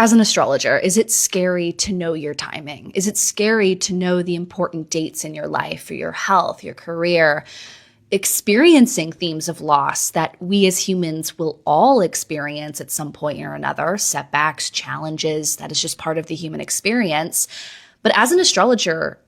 As an astrologer, is it scary to know your timing? Is it scary to know the important dates in your life for your health, your career, experiencing themes of loss that we as humans will all experience at some point or another, setbacks, challenges, that is just part of the human experience. But as an astrologer,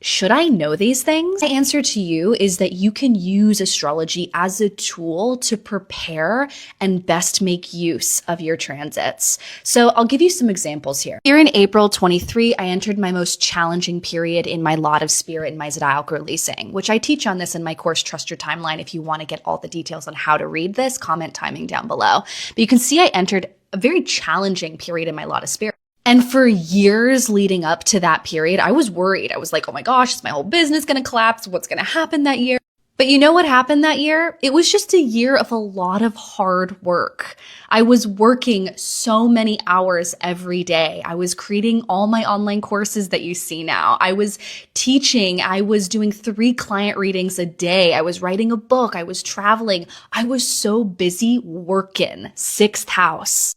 should I know these things? My answer to you is that you can use astrology as a tool to prepare and best make use of your transits. So I'll give you some examples here. Here in April 23, I entered my most challenging period in my lot of spirit and my zodiacal releasing, which I teach on this in my course, Trust Your Timeline. If you want to get all the details on how to read this, comment timing down below. But you can see I entered a very challenging period in my lot of spirit. And for years leading up to that period, I was worried. I was like, oh my gosh, is my whole business going to collapse? What's going to happen that year? But you know what happened that year? It was just a year of a lot of hard work. I was working so many hours every day. I was creating all my online courses that you see now. I was teaching. I was doing 3 client readings a day. I was writing a book. I was traveling. I was so busy working. 6th house.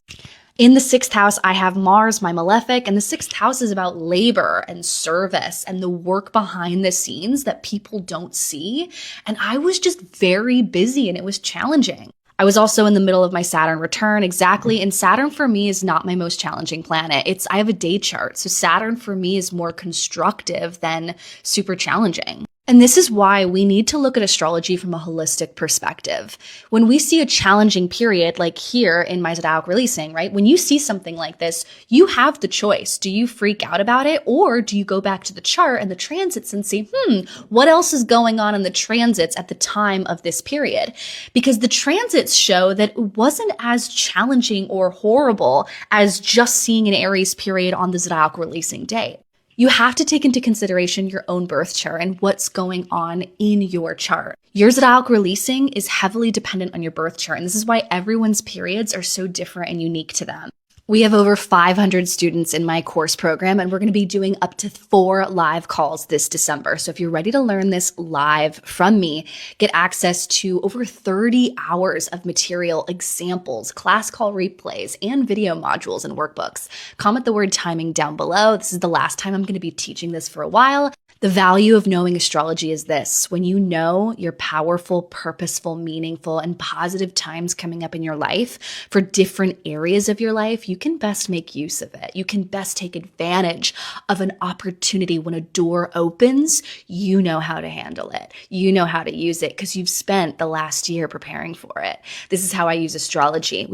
In the 6th house, I have Mars, my malefic, and the 6th house is about labor and service and the work behind the scenes that people don't see. And I was just very busy and it was challenging. I was also in the middle of my Saturn return, exactly. And Saturn for me is not my most challenging planet. I have a day chart. So Saturn for me is more constructive than super challenging. And this is why we need to look at astrology from a holistic perspective. When we see a challenging period, like here in my zodiacal releasing, right? When you see something like this, you have the choice. Do you freak out about it? Or do you go back to the chart and the transits and see, what else is going on in the transits at the time of this period? Because the transits show that it wasn't as challenging or horrible as just seeing an Aries period on the zodiacal releasing day. You have to take into consideration your own birth chart and what's going on in your chart. Your zodiacal releasing is heavily dependent on your birth chart, and this is why everyone's periods are so different and unique to them. We have over 500 students in my course program, and we're going to be doing up to 4 live calls this December. So if you're ready to learn this live from me, get access to over 30 hours of material, examples, class call replays, and video modules and workbooks. Comment the word timing down below. This is the last time I'm going to be teaching this for a while. The value of knowing astrology is this: when you know your powerful, purposeful, meaningful, and positive times coming up in your life for different areas of your life, you can best make use of it. You can best take advantage of an opportunity. When a door opens, you know how to handle it. You know how to use it because you've spent the last year preparing for it. This is how I use astrology.